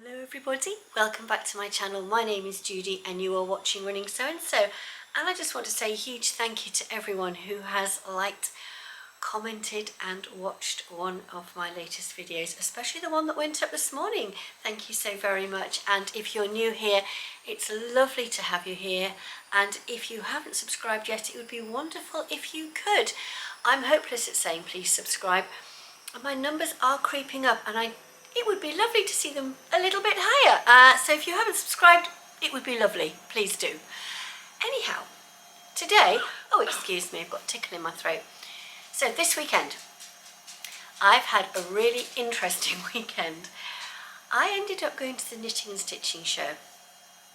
Hello everybody, welcome back to my channel. My name is Judy and you are watching Running So and So, and I just want to say a huge thank you to everyone who has liked, commented and watched one of my latest videos, especially the one that went up this morning. Thank you so very much, and if you're new here, it's lovely to have you here, and if you haven't subscribed yet, it would be wonderful if you could. I'm hopeless at saying please subscribe, and my numbers are creeping up, and it would be lovely to see them a little bit higher. So if you haven't subscribed, it would be lovely. Please do. Anyhow, today, oh excuse me, I've got a tickle in my throat. So this weekend, I've had a really interesting weekend. I ended up going to the knitting and stitching show,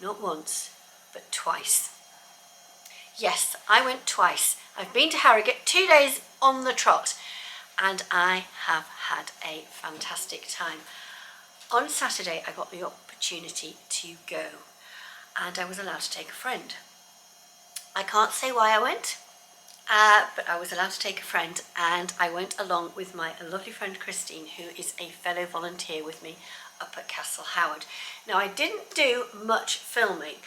not once, but twice. Yes, I went twice. I've been to Harrogate 2 days on the trot, and I have had a fantastic time. On Saturday, I got the opportunity to go, and I was allowed to take a friend. I can't say why I went, but I was allowed to take a friend, and I went along with my lovely friend Christine, who is a fellow volunteer with me up at Castle Howard. Now, I didn't do much filming,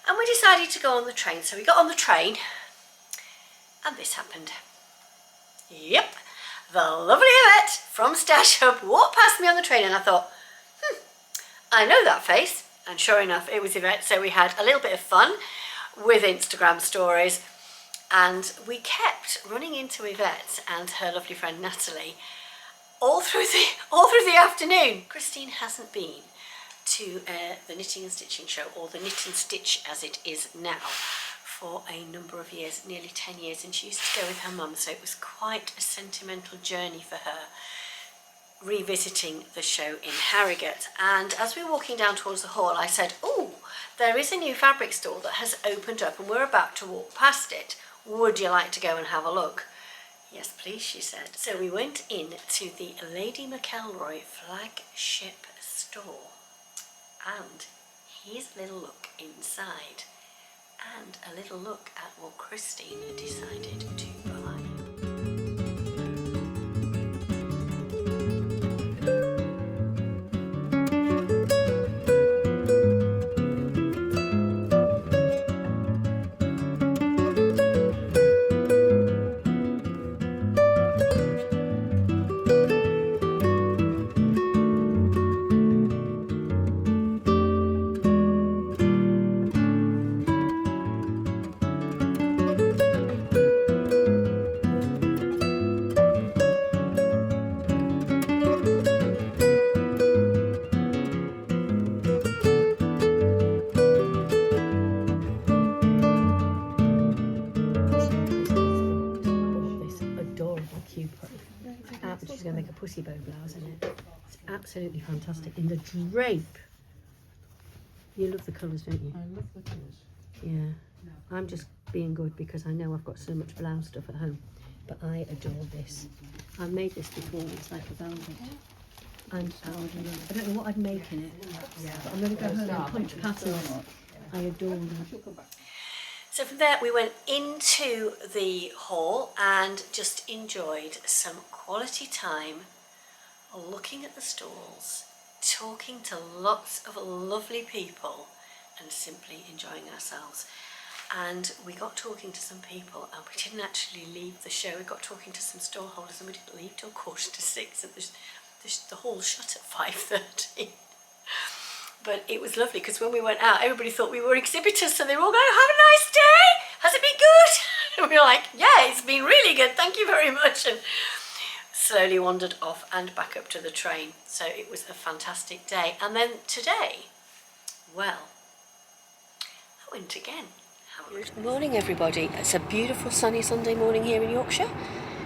and we decided to go on the train. So we got on the train, and this happened. Yep. The lovely Yvette from Stash Hub walked past me on the train, and I thought, I know that face. And sure enough, it was Yvette. So we had a little bit of fun with Instagram stories, and we kept running into Yvette and her lovely friend Natalie all through the afternoon. Christine hasn't been to the knitting and stitching show, or the knit and stitch as it is now, for a number of years, nearly 10 years, and she used to go with her mum, so it was quite a sentimental journey for her revisiting the show in Harrogate. And as we were walking down towards the hall, I said, oh, there is a new fabric store that has opened up and we're about to walk past it. Would you like to go and have a look? Yes please, she said. So we went in to the Lady McElroy flagship store, and here's a little look inside, and a little look at what Christine decided to buy. She's going to make a pussy bow blouse, isn't it? It's absolutely fantastic. In the drape. You love the colours, don't you? I love the colours. Yeah. I'm just being good because I know I've got so much blouse stuff at home. But I adore this. I've made this before. It's like a velvet. And I don't know what I'd make in it. But I'm going to go home and punch patterns. I adore them. So from there we went into the hall and just enjoyed some quality time looking at the stalls, talking to lots of lovely people and simply enjoying ourselves. And we got talking to some people, and we didn't actually leave the show. We got talking to some stall holders and we didn't leave till 6:15, and the hall shut at 5:30. But it was lovely because when we went out, everybody thought we were exhibitors, so they were all going, have a nice day, has it been good? And we were like, yeah, it's been really good, thank you very much. And slowly wandered off and back up to the train. So it was a fantastic day. And then today, well, I went again. Good morning everybody. It's a beautiful sunny Sunday morning here in Yorkshire,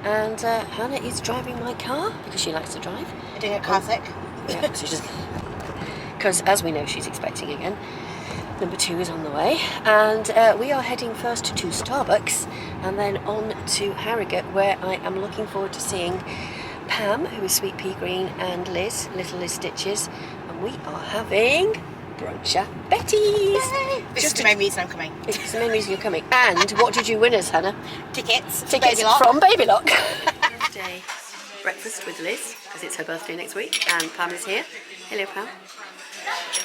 and Hannah is driving my car because she likes to drive. We're doing a classic. Yeah, so because as we know, she's expecting again. Number 2 is on the way, and we are heading first to Starbucks and then on to Harrogate, where I am looking forward to seeing Pam, who is Sweet Pea Green, and Liz, Little Liz Stitches, and we are having brunch at Betty's. This is the main reason I'm coming. It's the main reason you're coming. And what did you win us, Hannah? Tickets Tickets from Babylock. Thursday breakfast with Liz, because it's her birthday next week, and Pam is here. Hello, Pam.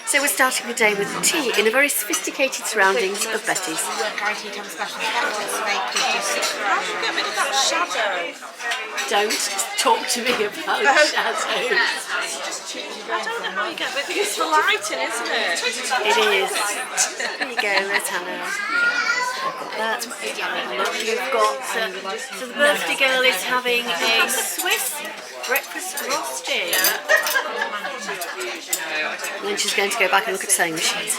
So we're starting the day with tea in the very sophisticated surroundings of Betty's. We weren't guaranteed to have a special effect, so they could just... How do you get rid of that shadow? Don't talk to me about shadows. I don't know how you get rid of it. It's for lighting, isn't it? It is. There you go, there's Hannah. That's what you've got. So the birthday girl is having a Swiss breakfast roasting. And then she's going to go back and look at sewing machines.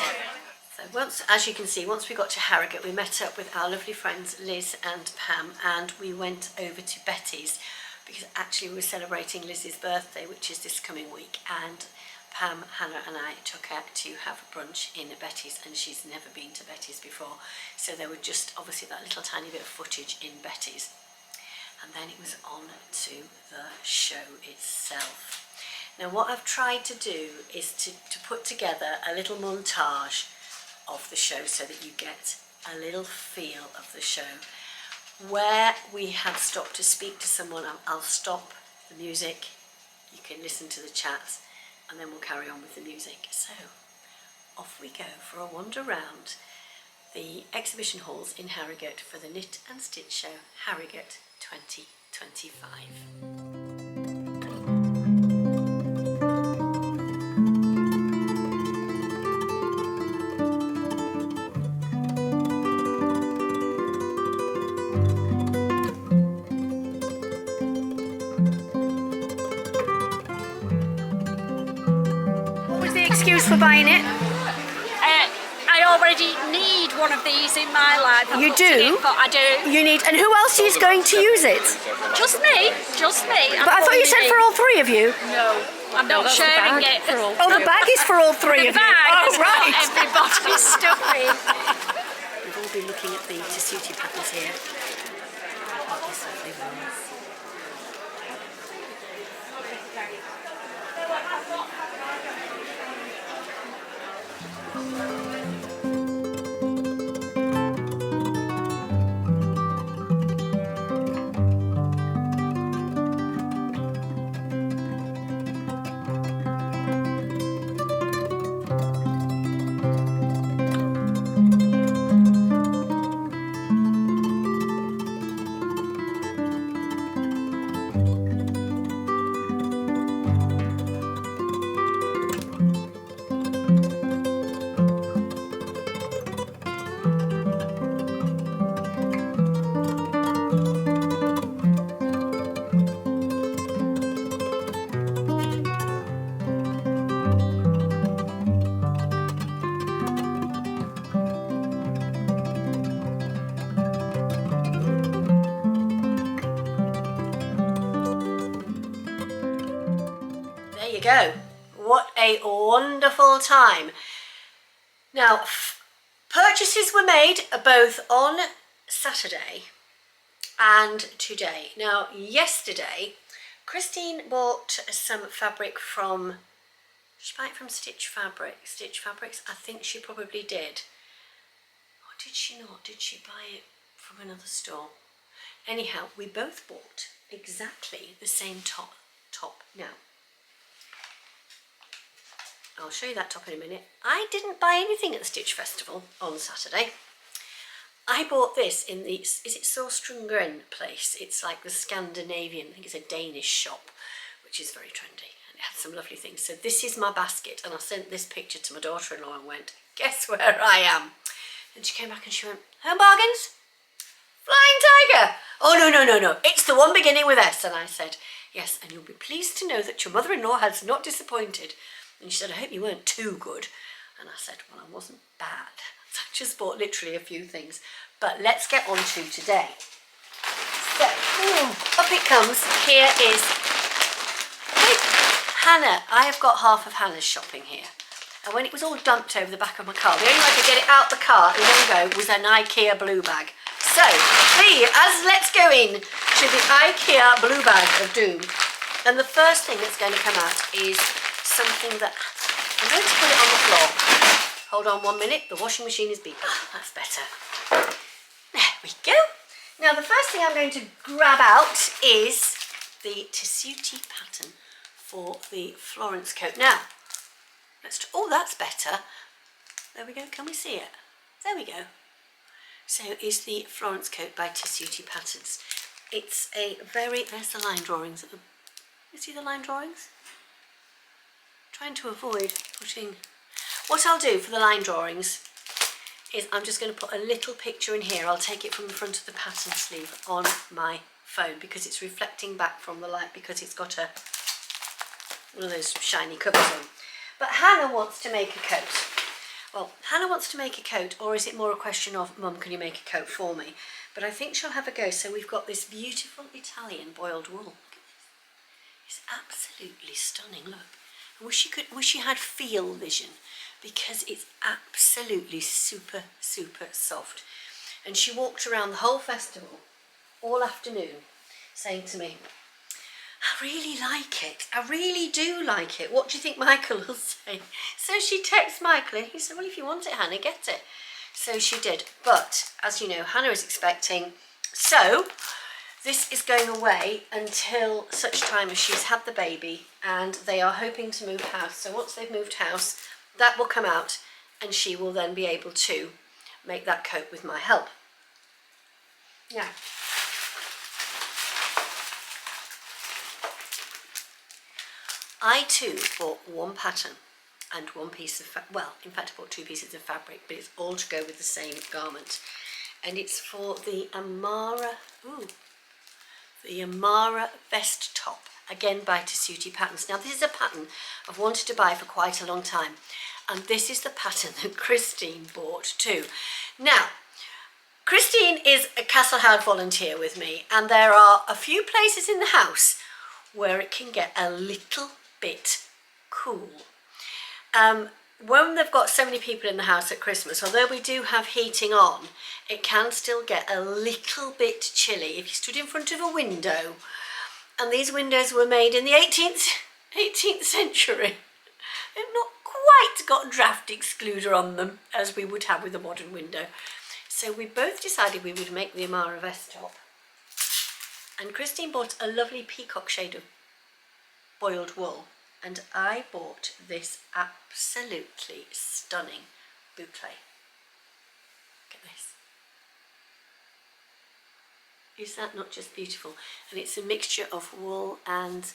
So once, as you can see, once we got to Harrogate, we met up with our lovely friends Liz and Pam, and we went over to Betty's because actually we were celebrating Liz's birthday, which is this coming week, and Pam, Hannah and I took her to have a brunch in Betty's, and she's never been to Betty's before, so there were just obviously that little tiny bit of footage in Betty's, and then it was on to the show itself. Now what I've tried to do is to put together a little montage of the show so that you get a little feel of the show. Where we have stopped to speak to someone, I'll stop the music, you can listen to the chats, and then we'll carry on with the music. So off we go for a wander round the exhibition halls in Harrogate for the Knit and Stitch Show Harrogate 2025. Excuse for buying it? I already need one of these in my life. You do? I do. You need, and who else is going to use it? Just me, just me. But I thought you said for all three of you. No, I'm not sharing it. Oh, the bag is for all three of you. Oh, right. Everybody's stuff in. We've all been looking at the Tessuti patterns here. What is lovely ones. There you go. What a wonderful time. Now, purchases were made both on Saturday and today. Now, yesterday, Christine bought some fabric from, she bought it from Stitch Fabrics. I think she probably did. Or did she not? Did she buy it from another store? Anyhow, we both bought exactly the same top. Now, I'll show you that top in a minute. I didn't buy anything at the Stitch Festival on Saturday. I bought this in the, is it Sorstrungen place? It's like the Scandinavian, I think it's a Danish shop, which is very trendy. And it had some lovely things. So this is my basket, and I sent this picture to my daughter-in-law and went, guess where I am? And she came back and she went, Home Bargains? Flying Tiger? Oh, no, it's the one beginning with S. And I said, yes, and you'll be pleased to know that your mother-in-law has not disappointed. And she said, I hope you weren't too good. And I said, well, I wasn't bad. So I just bought literally a few things. But let's get on to today. So, up it comes. Here is Hannah. I have got half of Hannah's shopping here. And when it was all dumped over the back of my car, the only way I could get it out the car in one go was an IKEA blue bag. So, let's go in to the IKEA blue bag of doom. And the first thing that's going to come out is something that I'm going to put it on the floor. Hold on 1 minute, the washing machine is beeping. That's better. There we go. Now the first thing I'm going to grab out is the Tessuti pattern for the Florence coat. Now, Oh, that's better. There we go, can we see it? There we go. So is the Florence coat by Tessuti Patterns. It's a very, there's the line drawings. You see the line drawings? Trying to avoid putting, what I'll do for the line drawings is I'm just going to put a little picture in here. I'll take it from the front of the pattern sleeve on my phone because it's reflecting back from the light because it's got one of those shiny covers on. But Hannah wants to make a coat. Well, Hannah wants to make a coat, or is it more a question of, Mum, can you make a coat for me? But I think she'll have a go. So we've got this beautiful Italian boiled wool. Look at this. It's absolutely stunning, look. I wish she had field vision because it's absolutely super, super soft. And she walked around the whole festival all afternoon saying to me, I really like it. I really do like it. What do you think Michael will say? So she texts Michael and he said, well, if you want it, Hannah, get it. So she did. But as you know, Hannah is expecting. So this is going away until such time as she's had the baby, and they are hoping to move house. So once they've moved house, that will come out and she will then be able to make that coat with my help. Now, I too bought one pattern and one piece of, well, in fact I bought two pieces of fabric, but it's all to go with the same garment. And it's for the Amara, the Amara vest top, again by Tessuti Patterns. Now this is a pattern I've wanted to buy for quite a long time. And this is the pattern that Christine bought too. Now, Christine is a Castle Howard volunteer with me, and there are a few places in the house where it can get a little bit cool. When they've got so many people in the house at Christmas, although we do have heating on, it can still get a little bit chilly if you stood in front of a window. And these windows were made in the 18th century. They've not quite got draft excluder on them as we would have with a modern window. So we both decided we would make the Amara vest top. And Christine bought a lovely peacock shade of boiled wool, and I bought this absolutely stunning boucle. Look at this. Is that not just beautiful? And it's a mixture of wool and,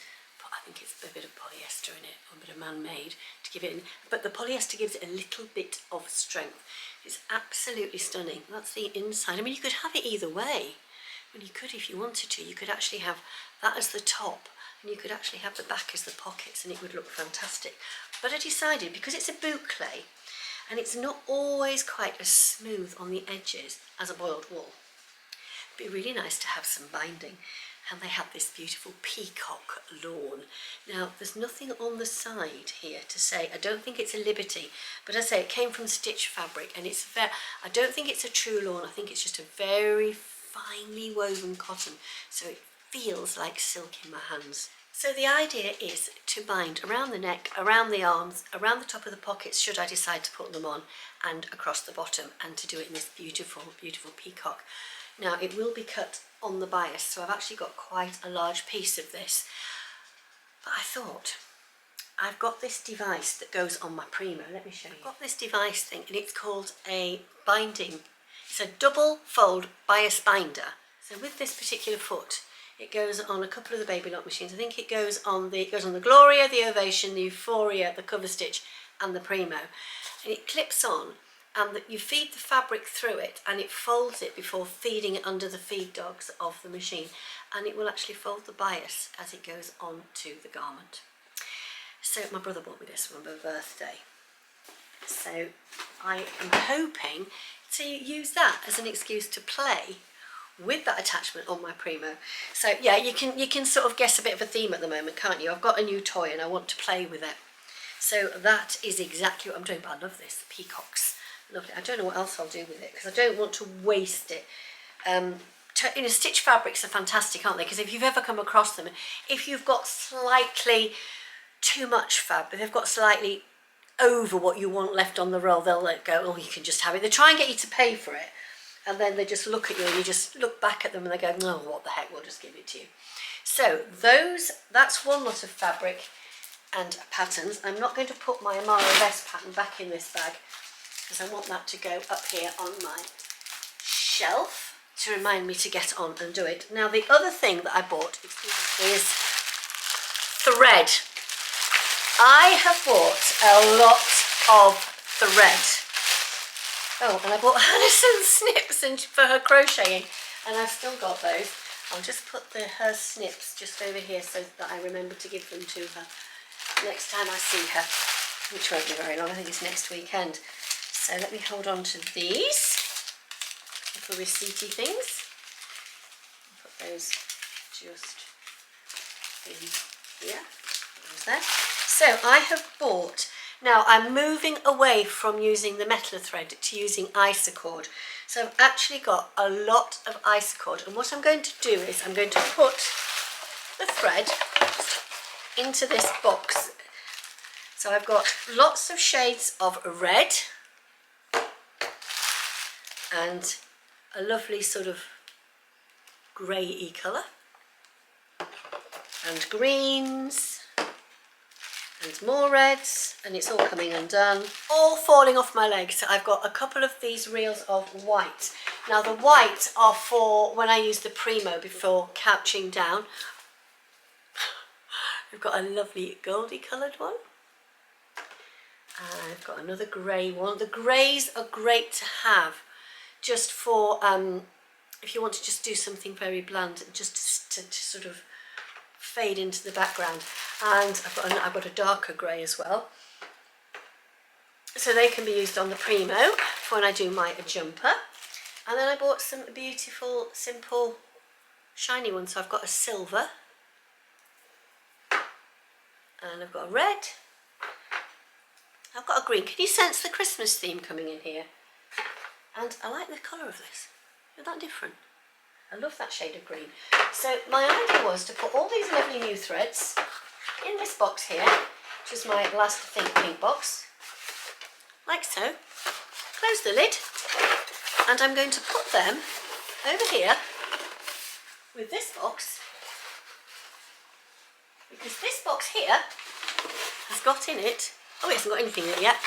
I think it's a bit of polyester in it, or a bit of man-made to give it, but the polyester gives it a little bit of strength. It's absolutely stunning. That's the inside. I mean, you could have it either way. I mean, you could, if you wanted to, you could actually have that as the top, and you could actually have the back as the pockets, and it would look fantastic. But I decided, because it's a boucle, and it's not always quite as smooth on the edges as a boiled wool, it'd be really nice to have some binding. And they have this beautiful peacock lawn. Now, there's nothing on the side here to say, I don't think it's a Liberty, but as I say, it came from stitch fabric, and it's very, I don't think it's a true lawn, I think it's just a very finely woven cotton, so it feels like silk in my hands. So the idea is to bind around the neck, around the arms, around the top of the pockets should I decide to put them on, and across the bottom, and to do it in this beautiful, beautiful peacock. Now, it will be cut on the bias, so I've actually got quite a large piece of this. But I thought, I've got this device that goes on my Primo. Let me show you. I've got this device thing, and it's called a binding. It's a double fold bias binder. So with this particular foot, it goes on a couple of the Baby Lock machines. I think it goes on the Gloria, the Ovation, the Euphoria, the Cover Stitch, and the Primo. And it clips on, and you feed the fabric through it, and it folds it before feeding it under the feed dogs of the machine, and it will actually fold the bias as it goes on to the garment. So my brother bought me this for my birthday, so I am hoping to use that as an excuse to play with that attachment on my Primo. So yeah, you can sort of guess a bit of a theme at the moment, can't you? I've got a new toy and I want to play with it. So that is exactly what I'm doing, but I love this, the peacocks. Lovely. I don't know what else I'll do with it because I don't want to waste it. Stitch fabrics are fantastic, aren't they? Because if you've ever come across them, if you've got slightly too much fabric, they've got slightly over what you want left on the roll, they'll let go, oh, you can just have it. They try and get you to pay for it, and then they just look at you and you just look back at them and they go, no, what the heck, we'll just give it to you. So that's one lot of fabric. and patterns. I'm not going to put my Amara vest pattern back in this bag because I want that to go up here on my shelf to remind me to get on and do it. Now the other thing that I bought is thread. I have bought a lot of thread. Oh, and I bought Hannah some snips for her crocheting, and I've still got those. I'll just put her snips just over here so that I remember to give them to her next time I see her, which won't be very long. I think it's next weekend. So let me hold on to these little receipty things. I'll put those just in here. There's that. So I have bought, now I'm moving away from using the metal thread to using Isacord. So I've actually got a lot of Isacord, and what I'm going to do is I'm going to put the thread into this box. So I've got lots of shades of red and a lovely sort of grey-y colour, and greens and more reds, and it's all coming undone, all falling off my legs. So I've got a couple of these reels of white. Now the white are for when I use the Primo before couching down. I've got a lovely goldy coloured one. I've got another grey one. The greys are great to have just for if you want to just do something very bland, just to sort of fade into the background. And I've got a darker grey as well, so they can be used on the Primo for when I do my jumper. And then I bought some beautiful simple shiny ones. So I've got a silver, and I've got a red, I've got a green. Can you sense the Christmas theme coming in here? And I like the colour of this. Isn't that different? I love that shade of green. So my idea was to put all these lovely new threads in this box here, which is my last Think Pink box, like so. Close the lid, and I'm going to put them over here with this box, because this box here has got in it, oh, it hasn't got anything in it yet.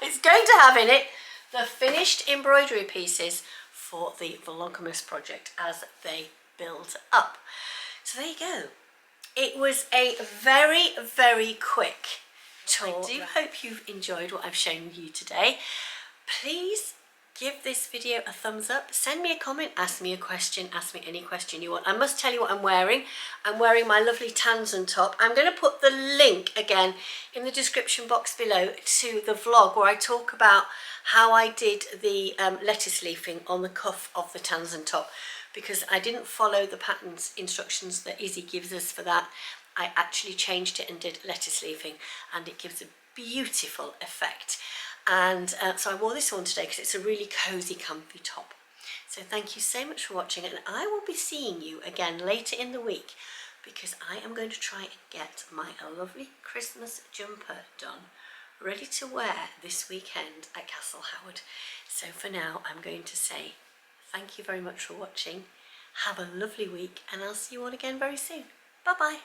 It's going to have in it the finished embroidery pieces for the Vlogmas project as they build up. So there you go. It was a very, very quick tour. I do hope you've enjoyed what I've shown you today. Please give this video a thumbs up, send me a comment, ask me a question, ask me any question you want. I must tell you what I'm wearing. I'm wearing my lovely Tansen top. I'm going to put the link again in the description box below to the vlog where I talk about how I did the lettuce leafing on the cuff of the Tansen top, because I didn't follow the patterns instructions that Izzy gives us for that. I actually changed it and did lettuce leafing, and it gives a beautiful effect. And so I wore this one today because it's a really cozy, comfy top. So thank you so much for watching, and I will be seeing you again later in the week, because I am going to try and get my lovely Christmas jumper done, ready to wear this weekend at Castle Howard. So for now, I'm going to say thank you very much for watching. Have a lovely week, and I'll see you all again very soon. Bye bye.